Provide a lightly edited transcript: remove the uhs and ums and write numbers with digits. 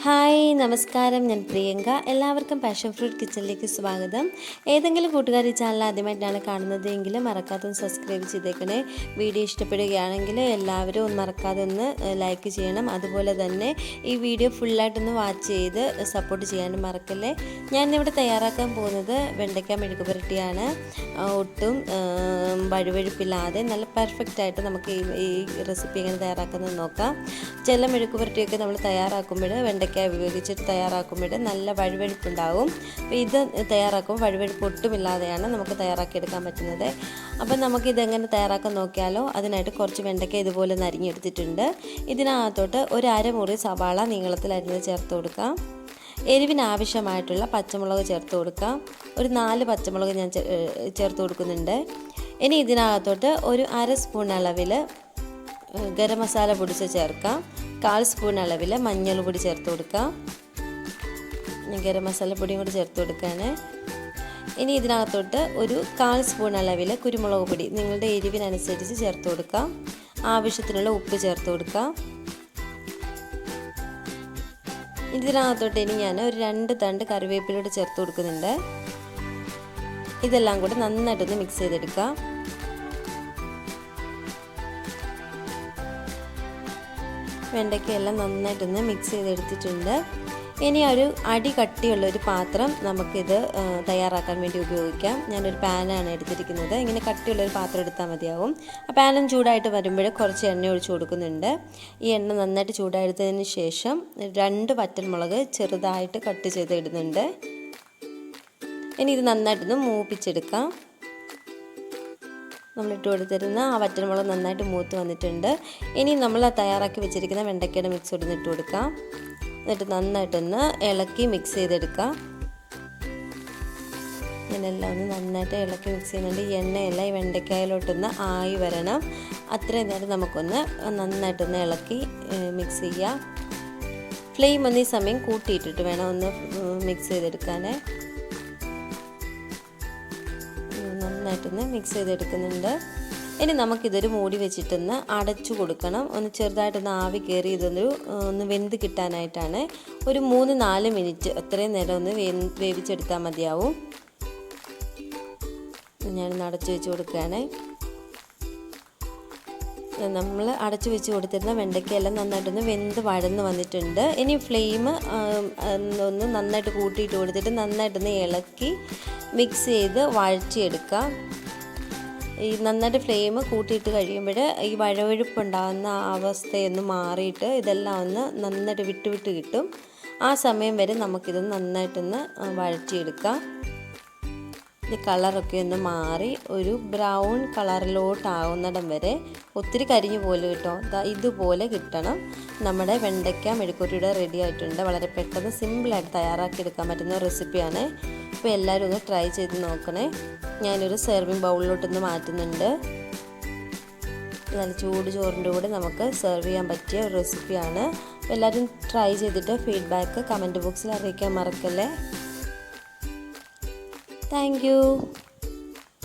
Hi നമസ്കാരം, ഞാൻ പ്രിയങ്ക. എല്ലാവർക്കും പാഷൻ ഫ്രൂട്ട് കിച്ചണിലേക്ക് സ്വാഗതം. ഏതെങ്കിലും കൂട്ടുകാർ ഈ ചാനൽ ആദ്യമായിട്ടാണ് കാണുന്നത് എങ്കിൽ മറക്കാതെ ഒന്ന് സബ്സ്ക്രൈബ് ചെയ്തേക്കണേ. വീഡിയോ ഇഷ്ടപ്പെടുകയാണെങ്കിൽ എല്ലാവരും ഒന്ന് മറക്കാതെ ഒന്ന് ലൈക്ക് ചെയ്യണം. അതുപോലെ തന്നെ ഈ വീഡിയോ ഫുള്ളായിട്ടൊന്ന് വാച്ച് ചെയ്ത് സപ്പോർട്ട് ചെയ്യാനും മറക്കല്ലേ. ഞാനിവിടെ തയ്യാറാക്കാൻ പോകുന്നത് വെണ്ടയ്ക്ക മെഴുക്ക് പുരട്ടിയാണ്. ഒട്ടും വഴുവഴുപ്പില്ലാതെ നല്ല പെർഫെക്റ്റായിട്ട് നമുക്ക് ഈ റെസിപ്പി എങ്ങനെ തയ്യാറാക്കുന്നത് നോക്കാം. ചില മെഴുക്ക് പുരട്ടിയൊക്കെ നമ്മൾ തയ്യാറാക്കുമ്പോൾ വെണ്ടയ്ക്ക ഉപയോഗിച്ചിട്ട് തയ്യാറാക്കുമ്പോൾ നല്ല വഴുവഴുപ്പുണ്ടാവും. അപ്പോൾ ഇത് തയ്യാറാക്കുമ്പോൾ വഴുവഴുപ്പ് ഒട്ടുമില്ലാതെയാണ് നമുക്ക് തയ്യാറാക്കിയെടുക്കാൻ പറ്റുന്നത്. അപ്പം നമുക്കിതെങ്ങനെ തയ്യാറാക്കാൻ നോക്കിയാലോ. അതിനായിട്ട് കുറച്ച് വെണ്ടയ്ക്ക ഇതുപോലെ നരിഞ്ഞെടുത്തിട്ടുണ്ട്. ഇതിനകത്തോട്ട് ഒരു അരമുറി സവാള നീളത്തിൽ അരിഞ്ഞ് ചേർത്ത് കൊടുക്കാം. എരിവിനാവശ്യമായിട്ടുള്ള പച്ചമുളക് ചേർത്ത് കൊടുക്കാം. ഒരു 4 പച്ചമുളക് ഞാൻ ചേർത്ത് കൊടുക്കുന്നുണ്ട്. ഇനി ഇതിനകത്തോട്ട് ഒരു അര സ്പൂൺ അളവിൽ ഗരം മസാല പൊടിച്ച് ചേർക്കാം. 1/4 സ്പൂൺ അളവിൽ മഞ്ഞൾ പൊടി ചേർത്ത് കൊടുക്കാം. ഗരം മസാല പൊടിയും കൂടി ചേർത്ത് കൊടുക്കുകയാണ്. ഇനി ഇതിനകത്തോട്ട് ഒരു 1/4 സ്പൂൺ അളവിൽ കുരുമുളക് പൊടി നിങ്ങളുടെ എരിവിനനുസരിച്ച് ചേർത്ത് കൊടുക്കാം. ആവശ്യത്തിനുള്ള ഉപ്പ് ചേർത്ത് കൊടുക്കാം. ഇതിനകത്തോട്ട് ഇനി ഞാൻ ഒരു 2 തണ്ട് കറിവേപ്പിലൂടെ ചേർത്ത് കൊടുക്കുന്നുണ്ട്. ഇതെല്ലാം കൂടി നന്നായിട്ടൊന്ന് മിക്സ് ചെയ്തെടുക്കാം. വെണ്ടയ്ക്കയെല്ലാം നന്നായിട്ടൊന്ന് മിക്സ് ചെയ്തെടുത്തിട്ടുണ്ട്. ഇനി ഒരു അടി കട്ടിയുള്ളൊരു പാത്രം നമുക്കിത് തയ്യാറാക്കാൻ വേണ്ടി ഉപയോഗിക്കാം. ഞാനൊരു പാനാണ് എടുത്തിരിക്കുന്നത്. ഇങ്ങനെ കട്ടിയുള്ളൊരു പാത്രം എടുത്താൽ മതിയാവും. ആ പാനും ചൂടായിട്ട് വരുമ്പോൾ കുറച്ച് എണ്ണ ഒഴിച്ച് കൊടുക്കുന്നുണ്ട്. ഈ എണ്ണ നന്നായിട്ട് ചൂടായെടുത്തതിന് ശേഷം 2 വറ്റൽമുളക് ചെറുതായിട്ട് കട്ട് ചെയ്ത് ഇടുന്നുണ്ട്. ഇനി ഇത് നന്നായിട്ടൊന്ന് മൂപ്പിച്ചെടുക്കാം. നമ്മളിട്ട് കൊടുത്തിരുന്ന ആ വറ്റൽമുളക് നന്നായിട്ട് മൂത്ത് വന്നിട്ടുണ്ട്. ഇനി നമ്മൾ തയ്യാറാക്കി വെച്ചിരിക്കുന്ന വെണ്ടയ്ക്കയുടെ മിക്സ് ഇട്ട് കൊടുക്കാം. എന്നിട്ട് നന്നായിട്ടൊന്ന് ഇളക്കി മിക്സ് ചെയ്തെടുക്കാം. ഇങ്ങനെല്ലാം ഒന്ന് നന്നായിട്ട് ഇളക്കി മിക്സ് ചെയ്യുന്നുണ്ട്. ഈ എണ്ണയെല്ലാം ഈ വെണ്ടയ്ക്കായിലോട്ടൊന്ന് ആയി വരണം. അത്രയും നേരം നമുക്കൊന്ന് നന്നായിട്ടൊന്ന് ഇളക്കി മിക്സ് ചെയ്യാം. ഫ്ലെയിം ഒന്ന് ഈ സമയം കൂട്ടിയിട്ടിട്ട് വേണം ഒന്ന് മിക്സ് ചെയ്തെടുക്കാൻ. നന്നായിട്ടൊന്ന് മിക്സ് ചെയ്തെടുക്കുന്നുണ്ട്. ഇനി നമുക്കിതൊരു മൂടി വെച്ചിട്ടൊന്ന് അടച്ചു കൊടുക്കണം. ഒന്ന് ചെറുതായിട്ടൊന്ന് ആവി കയറി ഒന്ന് വെന്ത് കിട്ടാനായിട്ടാണ്. ഒരു 3-4 മിനിറ്റ് അത്രയും നേരം ഒന്ന് വേവിച്ചെടുത്താൽ മതിയാവും. ഞാനൊന്ന് അടച്ചു വെച്ച് കൊടുക്കുകയാണ്. നമ്മൾ അടച്ചു വെച്ച് കൊടുത്തിരുന്ന വെണ്ടയ്ക്കയെല്ലാം നന്നായിട്ടൊന്ന് വെന്ത് വഴന്ന് വന്നിട്ടുണ്ട്. ഇനി ഫ്ലെയിം ഒന്ന് നന്നായിട്ട് കൂട്ടിയിട്ട് കൊടുത്തിട്ട് നന്നായിട്ടൊന്ന് ഇളക്കി മിക്സ് ചെയ്ത് വഴറ്റിയെടുക്കാം. ഈ നന്നായിട്ട് ഫ്ലെയിം കൂട്ടിയിട്ട് കഴിയുമ്പോൾ ഈ വഴവഴുപ്പുണ്ടാകുന്ന അവസ്ഥയൊന്ന് മാറിയിട്ട് ഇതെല്ലാം ഒന്ന് നന്നായിട്ട് വിട്ട് കിട്ടും. ആ സമയം വരെ നമുക്കിത് നന്നായിട്ടൊന്ന് വഴറ്റിയെടുക്കാം. ഇത് കളറൊക്കെ ഒന്ന് മാറി ഒരു ബ്രൗൺ കളറിലോട്ടാവുന്നിടം വരെ, ഒത്തിരി കരിഞ്ഞു പോലെ കിട്ടും. ഇതുപോലെ കിട്ടണം. നമ്മുടെ വെണ്ടയ്ക്ക മെഴുക്കുവരട്ടിയുടെ റെഡി ആയിട്ടുണ്ട്. വളരെ പെട്ടെന്ന് സിമ്പിളായിട്ട് തയ്യാറാക്കിയെടുക്കാൻ പറ്റുന്ന റെസിപ്പിയാണ്. അപ്പോൾ എല്ലാവരും ഒന്ന് ട്രൈ ചെയ്ത് നോക്കണേ. ഞാനൊരു സെർവിങ് ബൗളിലോട്ടൊന്ന് മാറ്റുന്നുണ്ട്. നല്ല ചൂട് ചോറിൻ്റെ കൂടെ നമുക്ക് സെർവ് ചെയ്യാൻ പറ്റിയ ഒരു റെസിപ്പിയാണ്. എല്ലാവരും ട്രൈ ചെയ്തിട്ട് ഫീഡ്ബാക്ക് കമൻറ്റ് ബോക്സിൽ അറിയിക്കാൻ മറക്കല്ലേ. Thank you.